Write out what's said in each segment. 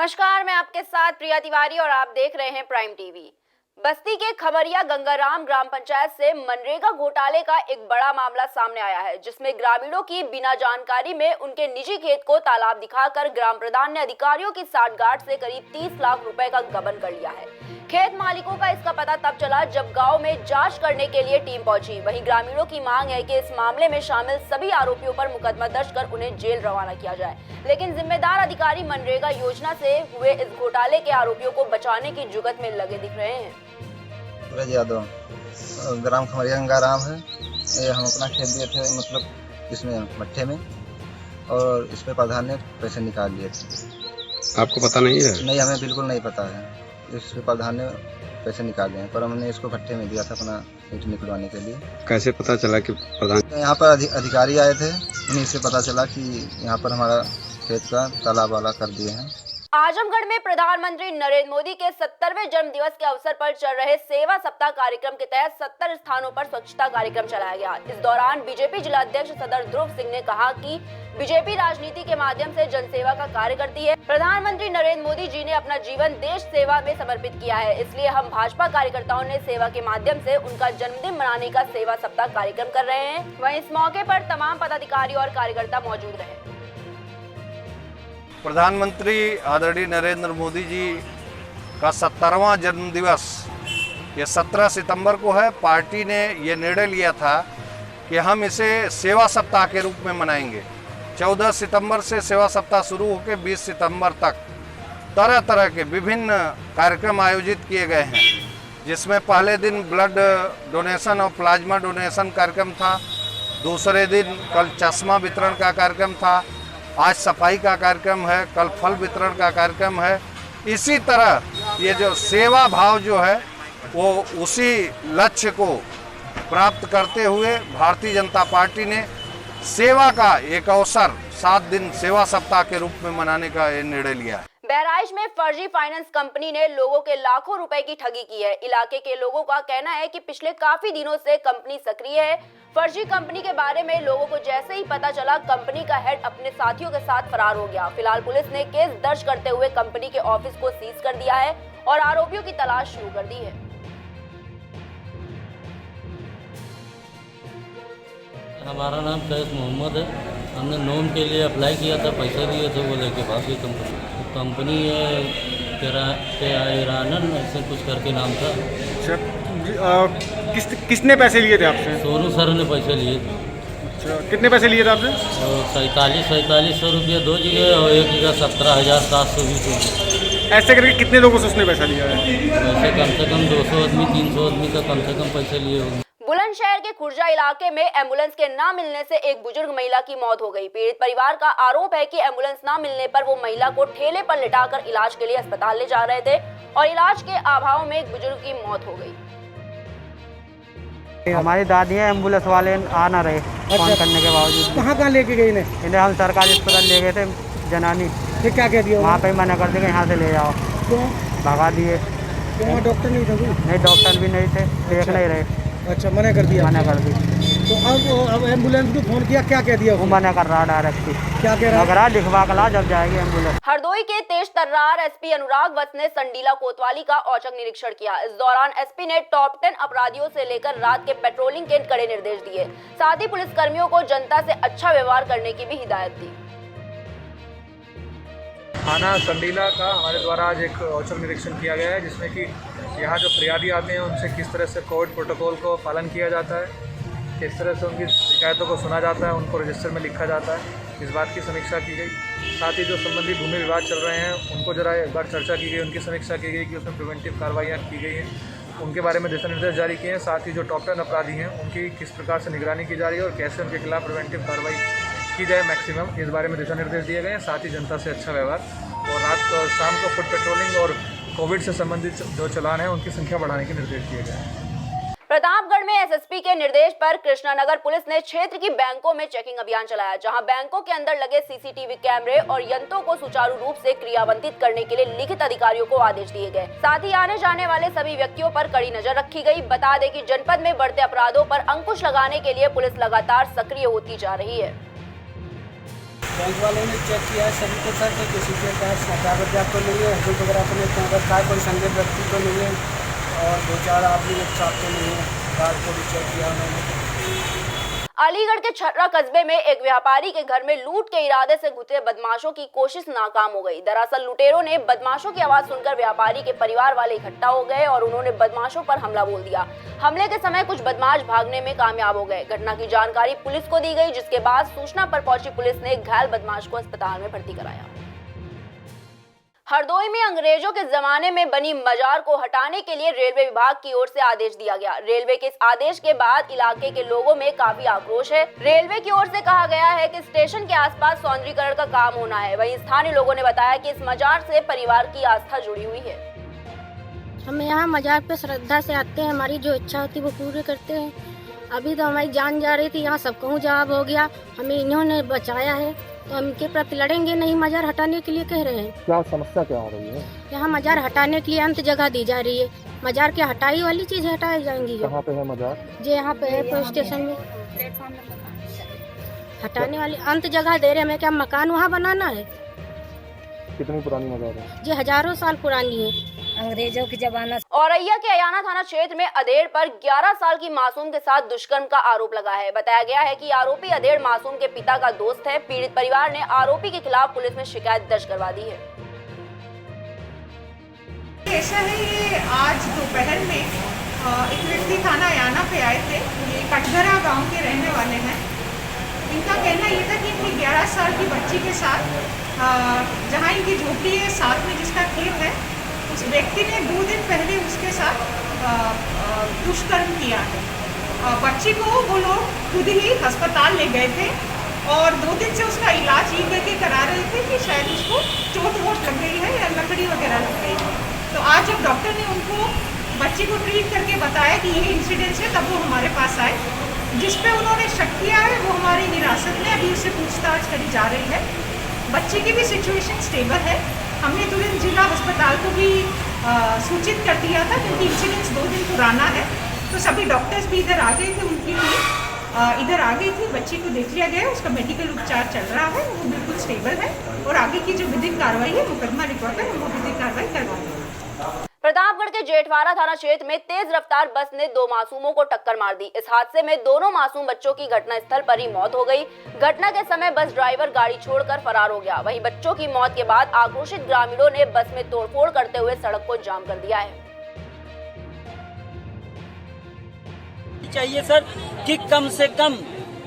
नमस्कार, मैं आपके साथ प्रिया तिवारी और आप देख रहे हैं प्राइम टीवी। बस्ती के खमरिया गंगाराम ग्राम पंचायत से मनरेगा घोटाले का एक बड़ा मामला सामने आया है, जिसमें ग्रामीणों की बिना जानकारी में उनके निजी खेत को तालाब दिखाकर ग्राम प्रधान ने अधिकारियों की साठगांठ से करीब 30 लाख रुपए का गबन कर लिया है। खेत मालिकों का इसका पता तब चला जब गांव में जांच करने के लिए टीम पहुंची। वहीं ग्रामीणों की मांग है कि इस मामले में शामिल सभी आरोपियों पर मुकदमा दर्ज कर उन्हें जेल रवाना किया जाए, लेकिन जिम्मेदार अधिकारी मनरेगा योजना से हुए इस घोटाले के आरोपियों को बचाने की जुगत में लगे दिख रहे हैं। सूरज यादव, ग्राम खमरिया गंगाराम है। ये हम अपना खेत दिए थे, मतलब इसमें मट्ठे में, और इस पे प्रधान ने पैसे निकाल लिए थे। आपको पता नहीं है? नहीं, हमें बिल्कुल नहीं पता है। इस पे प्रधान ने पैसे निकाल लिए, पर हमने इसको भट्टे में दिया था अपना ईंट निकलवाने के लिए। कैसे पता चला कि प्रधान? यहाँ पर अधिकारी आए थे, उन्हीं से पता चला कि यहाँ पर हमारा खेत का तालाब वाला कर दिए हैं। आजमगढ़ में प्रधानमंत्री नरेंद्र मोदी के 70वें जन्म दिवस के अवसर पर चल रहे सेवा सप्ताह कार्यक्रम के तहत 70 स्थानों पर स्वच्छता कार्यक्रम चलाया गया। इस दौरान बीजेपी जिला अध्यक्ष सदर ध्रुव सिंह ने कहा कि बीजेपी राजनीति के माध्यम से जनसेवा का कार्य करती है। प्रधानमंत्री नरेंद्र मोदी जी ने अपना जीवन देश सेवा में समर्पित किया है, इसलिए हम भाजपा कार्यकर्ताओं ने सेवा के माध्यम से उनका जन्मदिन मनाने का सेवा सप्ताह कार्यक्रम कर रहे हैं। वहीं इस मौके पर तमाम पदाधिकारी और कार्यकर्ता मौजूद रहे। प्रधानमंत्री आदरणीय नरेंद्र मोदी जी का 70वां जन्मदिवस ये 17 सितंबर को है। पार्टी ने ये निर्णय लिया था कि हम इसे सेवा सप्ताह के रूप में मनाएंगे। 14 सितंबर से सेवा सप्ताह शुरू होकर 20 सितंबर तक तरह तरह के विभिन्न कार्यक्रम आयोजित किए गए हैं, जिसमें पहले दिन ब्लड डोनेशन और प्लाज्मा डोनेशन कार्यक्रम था। दूसरे दिन कल चश्मा वितरण का कार्यक्रम था। आज सफाई का कार्यक्रम है, कल फल वितरण का कार्यक्रम है। इसी तरह ये जो सेवा भाव जो है वो उसी लक्ष्य को प्राप्त करते हुए भारतीय जनता पार्टी ने सेवा का एक अवसर 7 दिन सेवा सप्ताह के रूप में मनाने का ये निर्णय लिया है। बहराइच में फर्जी फाइनेंस कंपनी ने लोगों के लाखों रुपए की ठगी की है। इलाके के लोगों का कहना है कि पिछले काफी दिनों से कंपनी सक्रिय है। फर्जी कंपनी के बारे में लोगों को जैसे ही पता चला, कंपनी का हेड अपने साथियों के साथ फरार हो गया। फिलहाल पुलिस ने केस दर्ज करते हुए कंपनी के ऑफिस को सीज कर दिया है और आरोपियों की तलाश शुरू कर दी है। हमारा नाम कैस मोहम्मद है। हमने लोन के लिए अप्लाई किया था, पैसे दिए थे, वो लेके भाग गई कंपनी ईरानन ऐसे कुछ करके नाम था। किसने पैसे लिए थे आपसे? सोनू सर ने पैसे लिए थे। अच्छा, कितने पैसे लिए थे आपसे? 4700 रुपये 2 जगह और एक जगह 17,720 रुपये। ऐसे करके कितने लोगों से उसने पैसा लिया है? वैसे कम से कम 200 आदमी 300 आदमी का कम से कम पैसे लिए होंगे। बुलंदशहर के खुर्जा इलाके में एम्बुलेंस के न मिलने से एक बुजुर्ग महिला की मौत हो गई। पीड़ित परिवार का आरोप है कि एम्बुलेंस न मिलने पर वो महिला को ठेले पर लिटाकर इलाज के लिए अस्पताल ले जा रहे थे और इलाज के अभाव में एक बुजुर्ग की मौत हो गई। हमारी दादी है, एम्बुलेंस वाले आ ना रहे। फोन करने के बावजूद। कहाँ लेके गई इन्हें? हम सरकारी अस्पताल ले गए थे जनानी। फिर क्या कह दिया? वहाँ पे मना कर दिया, यहाँ से ले जाओ। क्यों? भगा दिए। वहाँ डॉक्टर नहीं था? नहीं, डॉक्टर भी नहीं थे, देख नहीं रहे। अच्छा, मना कर दिया? मना कर दी। तो अब एम्बुलेंस को फोन किया, क्या कह दिया? वो मना कर रहा डायरेक्ट। क्या कह रहा? लिखवा कर ला, जब जाएगी एम्बुलेंस। हरदोई के तेज तर्रार एसपी अनुराग वत्स ने संडीला कोतवाली का औचक निरीक्षण किया। इस दौरान एसपी ने टॉप 10 अपराधियों से लेकर रात के पेट्रोलिंग के कड़े निर्देश दिए। साथ ही पुलिस कर्मियों को जनता से अच्छा व्यवहार करने की भी हिदायत दी। थाना संडीला का हमारे द्वारा आज एक औचक निरीक्षण किया गया है, जिसमें कि यहाँ जो फरियादी आते हैं उनसे किस तरह से कोविड प्रोटोकॉल को पालन किया जाता है, किस तरह से उनकी शिकायतों को सुना जाता है, उनको रजिस्टर में लिखा जाता है, इस बात की समीक्षा की गई। साथ ही जो संबंधित भूमि विवाद चल रहे हैं उनको जरा एक बार चर्चा की गई, उनकी समीक्षा की गई कि उसमें प्रिवेंटिव कार्रवाइयाँ की गई हैं, उनके बारे में दिशा निर्देश जारी किए हैं। साथ ही जो टॉप 10 अपराधी हैं उनकी किस प्रकार से निगरानी की जा रही है और कैसे उनके खिलाफ प्रिवेंटिव कार्रवाई की जाए मैक्सिमम, इस बारे में दिशा निर्देश दिए गए हैं। साथ ही जनता से अच्छा व्यवहार और रात और शाम को फुट पेट्रोलिंग और कोविड से संबंधित जो चालान है उनकी संख्या बढ़ाने के निर्देश दिए गए हैं। प्रतापगढ़ में एसएसपी के निर्देश पर कृष्णानगर पुलिस ने क्षेत्र की बैंकों में चेकिंग अभियान चलाया, जहां बैंकों के अंदर लगे सीसीटीवी कैमरे और यंत्रों को सुचारू रूप से क्रियान्वित करने के लिए लिखित अधिकारियों को आदेश दिए गए। साथ ही आने जाने वाले सभी व्यक्तियों पर कड़ी नजर रखी गई। बता दें कि जनपद में बढ़ते अपराधों पर अंकुश लगाने के लिए पुलिस लगातार सक्रिय होती जा रही है। बैंक वालों ने चेक किया है सभी को सर, कि किसी के पास कागजात तो नहीं है, हजूत वगैरह अपने कागज का कोई संदिग्ध व्यक्ति तो नहीं है, और 2-4 आदमी एक साथ तो नहीं है। कार को भी चेक किया उन्होंने। अलीगढ़ के छर्रा कस्बे में एक व्यापारी के घर में लूट के इरादे से घुसे बदमाशों की कोशिश नाकाम हो गई। दरअसल लुटेरों ने बदमाशों की आवाज सुनकर व्यापारी के परिवार वाले इकट्ठा हो गए और उन्होंने बदमाशों पर हमला बोल दिया। हमले के समय कुछ बदमाश भागने में कामयाब हो गए। घटना की जानकारी पुलिस को दी गई, जिसके बाद सूचना पर पहुंची पुलिस ने घायल बदमाश को अस्पताल में भर्ती कराया। हरदोई में अंग्रेजों के जमाने में बनी मजार को हटाने के लिए रेलवे विभाग की ओर से आदेश दिया गया। रेलवे के इस आदेश के बाद इलाके के लोगों में काफी आक्रोश है। रेलवे की ओर से कहा गया है कि स्टेशन के आसपास सौंदर्यीकरण का काम होना है। वहीं स्थानीय लोगों ने बताया कि इस मजार से परिवार की आस्था जुड़ी हुई है। हम यहाँ मजार पे श्रद्धा से आते हैं, हमारी जो इच्छा होती है वो पूरी करते हैं। अभी तो हमारी जान जा रही थी, यहाँ सब कहूँ जवाब हो गया, हमें इन्होंने बचाया है तो हम इनके प्रति लड़ेंगे नहीं। मजार हटाने के लिए कह रहे हैं। क्या समस्या क्या हो रही है? यहाँ मजार हटाने के लिए अंत जगह दी जा रही है। मजार की हटाई वाली चीज हटाई जाएंगी। कहाँ पे है मजार? जो यहाँ पे है पुलिस स्टेशन में हटाने वाली अंत जगह दे रहे हैं। हमें क्या मकान वहाँ बनाना है? कितनी पुरानी मजार है? ये हजारों साल पुरानी है, अंग्रेजों की जमाना। औरैया के अयाना थाना क्षेत्र में अधेड़ पर 11 साल की मासूम के साथ दुष्कर्म का आरोप लगा है। बताया गया है कि आरोपी अधेड़ मासूम के पिता का दोस्त है। पीड़ित परिवार ने आरोपी के खिलाफ पुलिस में शिकायत दर्ज करवा दी है। ऐसा है, ये आज दोपहर में एक व्यक्ति थाना अयाना पे आए थे। ये कटघरा गांव के रहने वाले हैं। इनका कहना ये था कि इनकी 11 साल की बच्ची के साथ जहाँ इनकी झोपड़ी है साथ में जिसका खेत है, उस व्यक्ति ने 2 दिन पहले उसके साथ दुष्कर्म किया है। बच्ची को वो लोग खुद ही अस्पताल ले गए थे और 2 दिन से उसका इलाज ये करके करा रहे थे कि शायद उसको चोट वोट लग गई है या लकड़ी वगैरह लग गई है। तो आज जब डॉक्टर ने उनको बच्ची को ट्रीट करके बताया कि ये इंसिडेंस है, तब वो हमारे पास आए। जिस पे उन्होंने शक किया है वो हमारी हिरासत में अभी उससे पूछताछ करी जा रही है। बच्ची की भी सिचुएशन स्टेबल है। हमने तुरंत जिला अस्पताल को भी सूचित कर दिया था क्योंकि इंसिडेंस 2 दिन पुराना है। तो सभी डॉक्टर्स भी इधर आ गए थे, उनके लिए इधर आ गई थी। बच्ची को देख लिया गया, उसका मेडिकल उपचार चल रहा है, वो बिल्कुल स्टेबल है और आगे की जो विधिक कार्रवाई है, मुकदमा रिकॉर्ड है, वो विधिक कार्रवाई करवाएंगे। प्रतापगढ़ के जेठवाड़ा थाना क्षेत्र में तेज रफ्तार बस ने 2 मासूमों को टक्कर मार दी। इस हादसे में दोनों मासूम बच्चों की घटनास्थल पर ही मौत हो गई। घटना के समय बस ड्राइवर गाड़ी छोड़कर फरार हो गया। वहीं बच्चों की मौत के बाद आक्रोशित ग्रामीणों ने बस में तोड़फोड़ करते हुए सड़क को जाम कर दिया है। चाहिए सर कि कम से कम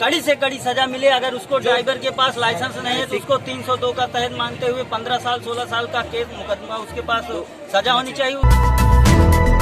कड़ी से कड़ी सजा मिले। अगर उसको ड्राइवर के पास लाइसेंस नहीं है तो उसको 302 का तहत मानते हुए 15 साल 16 साल का केस मुकदमा उसके पास सजा होनी चाहिए।